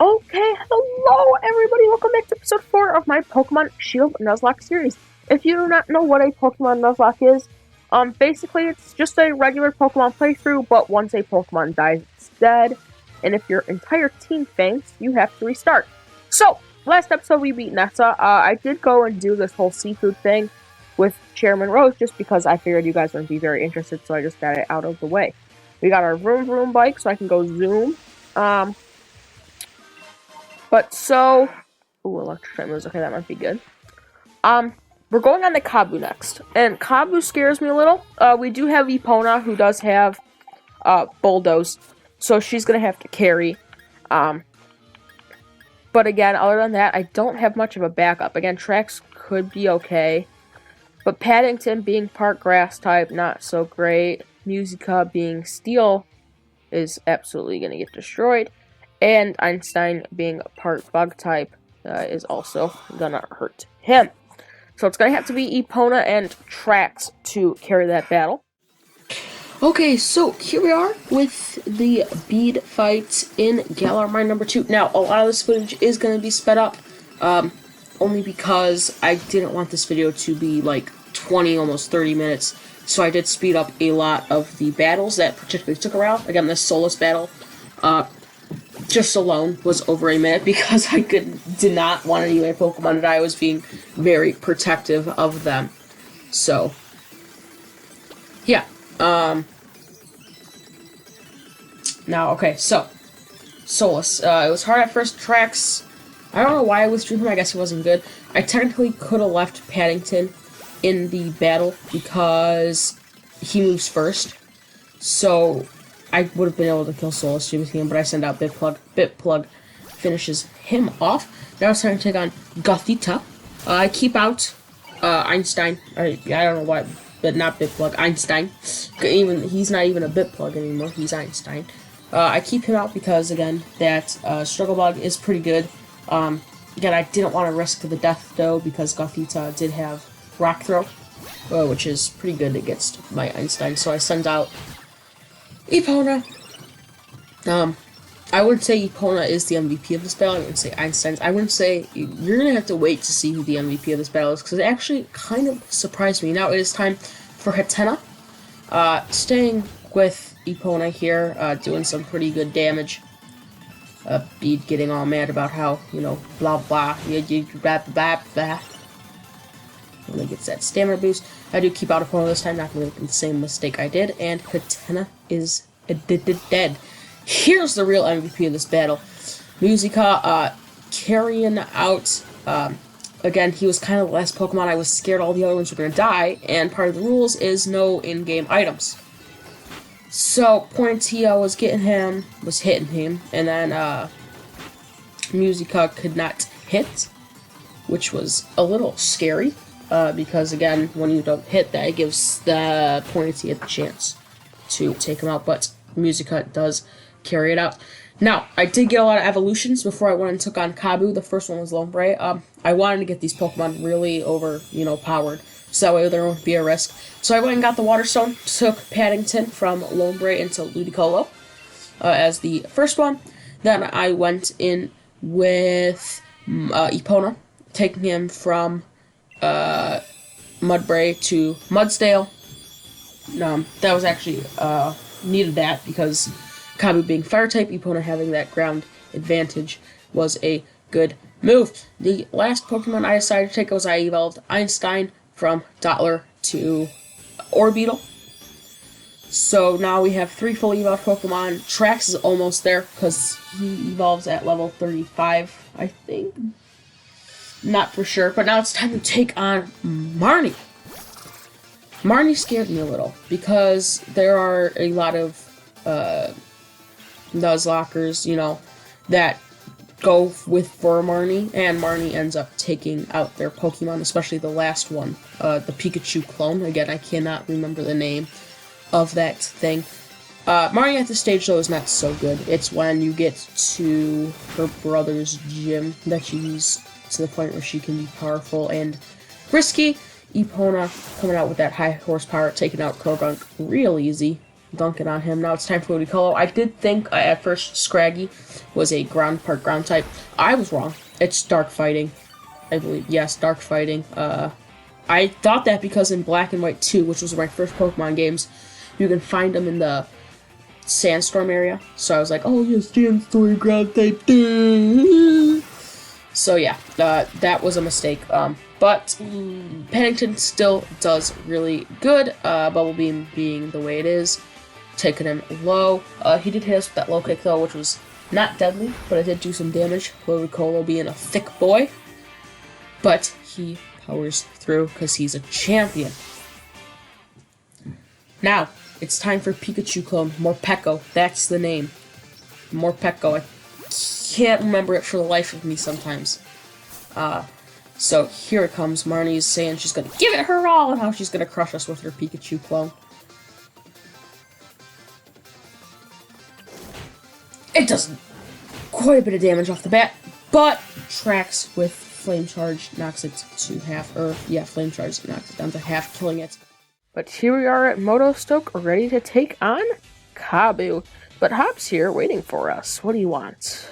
Okay, hello everybody, welcome back to episode 4 of my Pokemon Shield Nuzlocke series. If you do not know what a Pokemon Nuzlocke is, basically it's just a regular Pokemon playthrough, but once a Pokemon dies, it's dead, and if your entire team faints, you have to restart. So, last episode we beat Nessa. I did go and do this whole seafood thing with Chairman Rose just because I figured you guys wouldn't be very interested, so I just got it out of the way. We got our Vroom Vroom bike, so I can go zoom. Electric moves. Okay, that might be good. We're going on to Kabu next, and Kabu scares me a little. We do have Epona, who does have, Bulldoze, so she's gonna have to carry. But again, other than that, I don't have much of a backup. Again, Trax could be okay, but Paddington being part grass type, not so great. Musica being steel is absolutely gonna get destroyed. And Einstein being part bug type is also gonna hurt him. So it's gonna have to be Epona and Trax to carry that battle. Okay, so here we are with the bead fight in Galar Mine number 2. Now, a lot of this footage is gonna be sped up, only because I didn't want this video to be like 20, almost 30 minutes. So I did speed up a lot of the battles that particularly took a while. Again, this Solus battle, just alone was over a minute because I did not want any of my Pokemon to die. I was being very protective of them. So, yeah. Now, okay, so, Solus. It was hard at first. Trax, I don't know why I withdrew him. I guess he wasn't good. I technically could have left Paddington in the battle because he moves first. So I would have been able to kill Solus with him, but I send out Bitplug. Bitplug finishes him off. Now it's time to take on Gothita. I keep out Einstein. I don't know why, but not Bitplug. Einstein. He's not even a Bitplug anymore. He's Einstein. I keep him out because, again, that Struggle Bug is pretty good. Again, I didn't want to risk the death, though, because Gothita did have Rock Throw, which is pretty good against my Einstein. So I send out Epona. I wouldn't say Epona is the MVP of this battle. I wouldn't say Einstein's. I wouldn't say you're gonna have to wait to see who the MVP of this battle is because it actually kind of surprised me. Now it is time for Hatena. Staying with Epona here, doing some pretty good damage. Bead getting all mad about how, blah blah, blah blah blah. When he gets that stamina boost. I do keep out Epona this time, not gonna make the same mistake I did, and Hatena is dead. Here's the real MVP of this battle. Musica, carrying out, again, he was kind of the last Pokemon. I was scared all the other ones were gonna die, and part of the rules is no in-game items. So, Pointia was hitting him, and then, Musica could not hit, which was a little scary. Because again, when you don't hit that, it gives the Pointy a chance to take him out, but Musica does carry it out. Now, I did get a lot of evolutions before I went and took on Kabu. The first one was Lombre. I wanted to get these Pokemon really powered, so that way there won't be a risk. So I went and got the Water Stone, took Paddington from Lombre into Ludicolo as the first one. Then I went in with Epona, taking him from Mudbray to Mudsdale. That was actually, needed that because Kabu being fire type, Epona having that ground advantage was a good move. The last Pokemon I decided to take was I evolved Einstein from Dottler to Orbeetle. So now we have 3 fully evolved Pokemon. Trax is almost there because he evolves at level 35, I think. Not for sure, but now it's time to take on Marnie. Marnie scared me a little because there are a lot of Nuzlockers, that go for Marnie, and Marnie ends up taking out their Pokemon, especially the last one, the Pikachu clone. Again, I cannot remember the name of that thing. Marnie at this stage, though, is not so good. It's when you get to her brother's gym that she's to the point where she can be powerful and risky. Epona coming out with that high horsepower, taking out Krogunk real easy. dunking on him. Now it's time for Ludicolo. I did think at first Scraggy was a ground type. I was wrong. It's dark fighting, I believe. Yes, dark fighting. I thought that because in Black and White 2, which was my first Pokemon games, you can find them in the Sandstorm area. So I was like, oh yes, Sandstorm ground type. So yeah, that was a mistake. But Pennington still does really good. Bubble Beam being the way it is, taking him low. He did hit us with that low kick though, which was not deadly, but it did do some damage. Ludicolo being a thick boy, but he powers through because he's a champion. Now it's time for Pikachu clone Morpeko. That's the name, Morpeko. I can't remember it for the life of me sometimes. So here it comes. Marnie's saying she's gonna give it her all and how she's gonna crush us with her Pikachu clone. It does quite a bit of damage off the bat, but tracks with Flame Charge, knocks it to half, or yeah, Flame Charge knocks it down to half, killing it. But here we are at Motostoke, ready to take on Kabu. But Hop's here waiting for us. What do you want?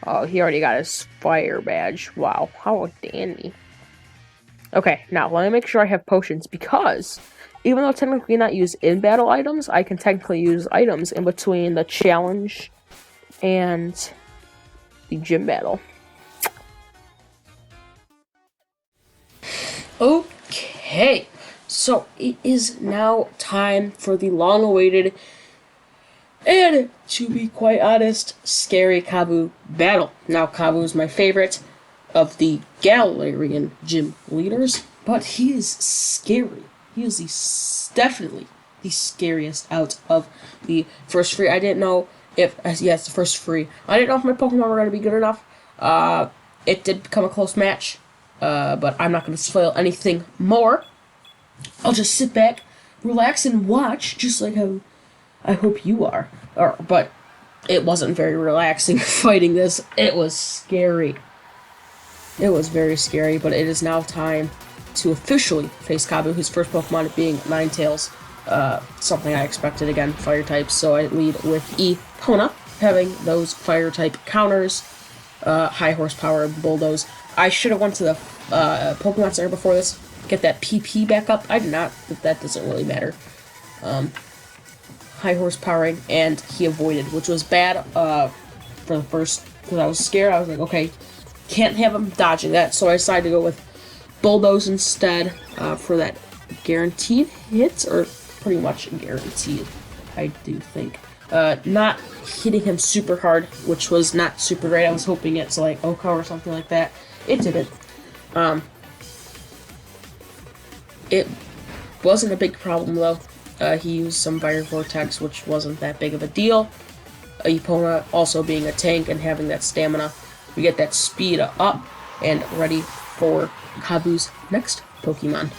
Oh, he already got his fire badge. Wow, how dandy. Okay, now let me make sure I have potions, because even though technically not use in-battle items, I can technically use items in between the challenge and the gym battle. Okay, so it is now time for the long-awaited and, to be quite honest, scary Kabu battle. Now, Kabu is my favorite of the Galarian gym leaders, but he is scary. He is definitely the scariest out of the first three. I didn't know if, yes, the first three. I didn't know if my Pokemon were going to be good enough. It did become a close match, but I'm not going to spoil anything more. I'll just sit back, relax, and watch, just like how I hope you are. But it wasn't very relaxing fighting this. It was scary. It was very scary, but it is now time to officially face Kabu, his first Pokemon being Ninetales. Something I expected, again, fire types, so I lead with Epona, having those fire type counters, high horsepower, bulldoze. I should have went to the Pokemon Center before this, get that PP back up. I did not, but that doesn't really matter. High horsepowering, and he avoided, which was bad for the first, because I was scared. I was like, okay, can't have him dodging that, so I decided to go with bulldoze instead for that guaranteed hit, or pretty much guaranteed, I do think. Not hitting him super hard, which was not super great. I was hoping it's like Oko or something like that. It didn't. It wasn't a big problem though. He used some Fire Vortex, which wasn't that big of a deal. Epona also being a tank and having that stamina, we get that speed up and ready for Kabu's next Pokemon.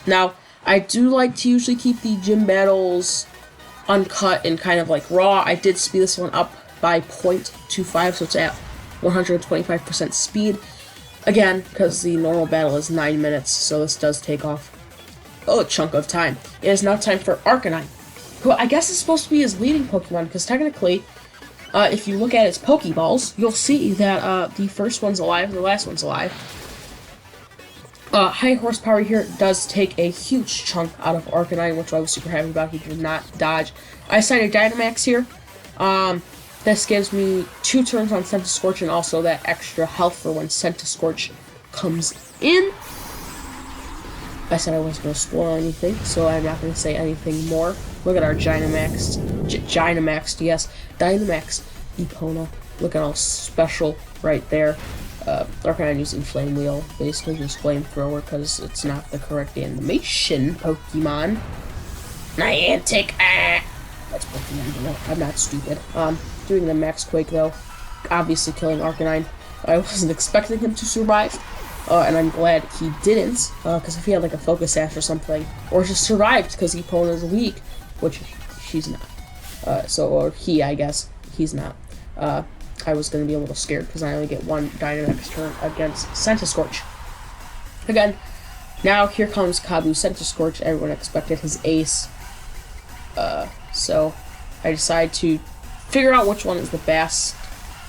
Now, I do like to usually keep the gym battles uncut and kind of like raw. I did speed this one up by 0.25, so it's at 125% speed. Again, because the normal battle is 9 minutes, so this does take off a chunk of time. It is now time for Arcanine, who I guess is supposed to be his leading Pokemon, because technically, if you look at its Pokeballs, you'll see that the first one's alive and the last one's alive. High horsepower here does take a huge chunk out of Arcanine, which I was super happy about. He did not dodge. I decided Dynamax here. This gives me 2 turns on Centiskorch and also that extra health for when Centiskorch comes in. I said I wasn't going to spoil anything, so I'm not going to say anything more. Look at our Dynamax, yes, Dynamax Epona, looking all special right there. Arcanine using Flame Wheel, basically just Flamethrower, because it's not the correct animation Pokemon. Niantic, that's Pokemon, you know, I'm not stupid. Doing the Max Quake though, obviously killing Arcanine. I wasn't expecting him to survive. And I'm glad he didn't, because if he had like a Focus Sash or something, or just survived because Epona's weak, which she's not. Or he, I guess, he's not. I was going to be a little scared because I only get 1 Dynamax turn against Centiskorch. Again, Now here comes Kabu, Center Scorch. Everyone expected his ace. So I decide to figure out which one is the best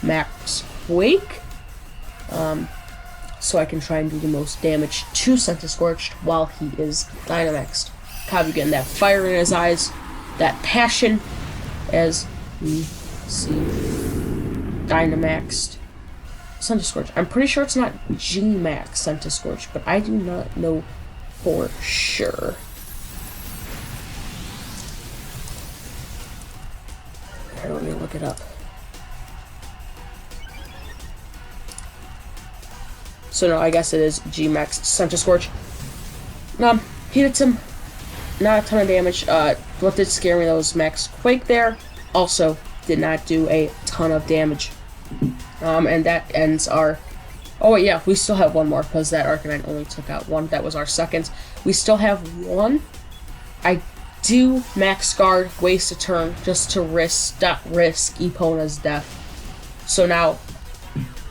max Quake. So I can try and do the most damage to Center Scorched while he is Dynamaxed. Kabu getting that fire in his eyes, that passion, as we see Dynamaxed Center Scorch. I'm pretty sure it's not G-Max Center Scorch, but I do not know for sure. Here, let me look it up. So no, I guess it is G-Max Center Scorch. He did some, not a ton of damage. What did scare me though was Max Quake there. Also, did not do a ton of damage. And that ends our... Oh wait, yeah, we still have one more, because that Arcanine only took out one. That was our second. We still have one. I do Max Guard, waste a turn, just to not risk Epona's death. So now,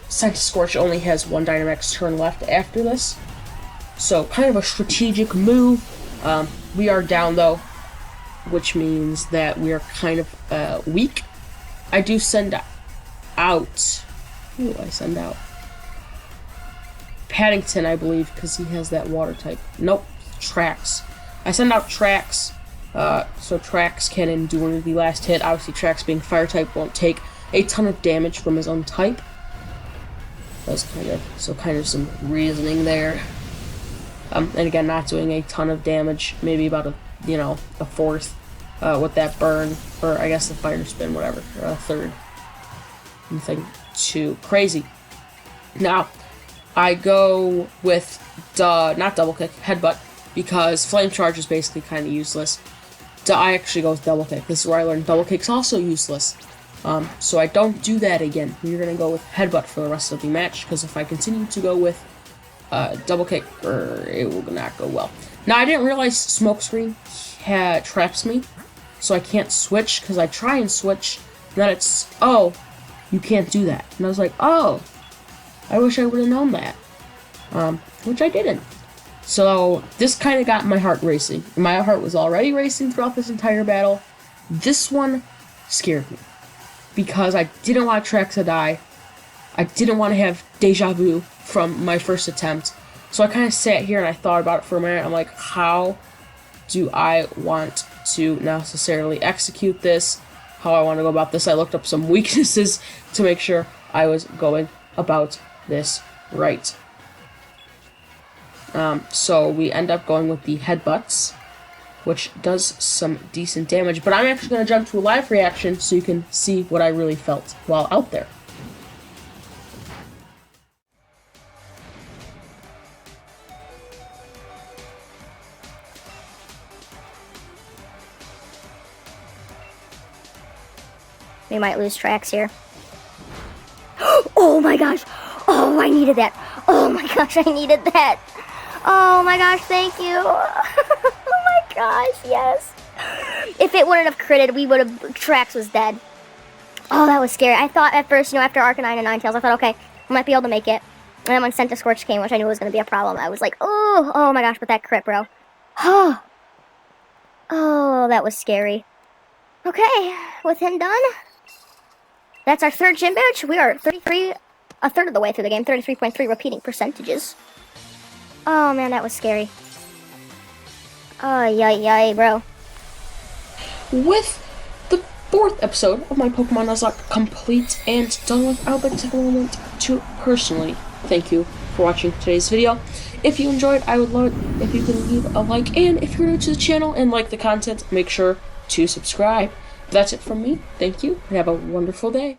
Center Scorch only has one Dynamax turn left after this. So, kind of a strategic move. We are down, though, which means that we are kind of weak. I do send out... Who do I send out? Paddington, I believe, because he has that water type. Nope, Trax. I send out Trax, so Trax can endure the last hit. Obviously, Trax being fire type won't take a ton of damage from his own type. That's kind of some reasoning there. And again, not doing a ton of damage, maybe about a fourth with that burn, or I guess the fire spin, whatever, or a third. Nothing too crazy. Now, I go with not double kick, headbutt, because flame charge is basically kind of useless. I actually go with double kick. This is where I learned double kick's also useless. So I don't do that again. We're gonna go with headbutt for the rest of the match, because if I continue to go with double kick, it will not go well. Now, I didn't realize Smokescreen traps me, so I can't switch, because I try and switch, and then it's, oh, you can't do that. And I was like, oh, I wish I would have known that. Which I didn't. So, this kind of got my heart racing. My heart was already racing throughout this entire battle. This one scared me, because I didn't want Trax to die. I didn't want to have deja vu from my first attempt. So I kind of sat here and I thought about it for a minute. I'm like, how do I want to necessarily execute this? How I want to go about this? I looked up some weaknesses to make sure I was going about this right. So we end up going with the headbutts, which does some decent damage. But I'm actually going to jump to a live reaction so you can see what I really felt while out there. We might lose Trax here. Oh my gosh! Oh, I needed that! Oh my gosh, I needed that! Oh my gosh, thank you! Oh my gosh, yes! If it wouldn't have critted, Trax was dead. Oh, that was scary. I thought at first, after Arcanine and Ninetales, I thought, okay, I might be able to make it. And then when Center Scorch came, which I knew was going to be a problem, I was like, oh my gosh, but that crit, bro. Oh, that was scary. Okay, with him done, that's our third gym badge. We are a third of the way through the game, 33.3 repeating percentages. Oh man, that was scary. Oh, yay, bro. With the fourth episode of my Pokemon Nuzlocke complete and done with, I would like to take a moment to personally thank you for watching today's video. If you enjoyed, I would love it if you could leave a like, and if you're new to the channel and like the content, make sure to subscribe. That's it from me. Thank you, and have a wonderful day.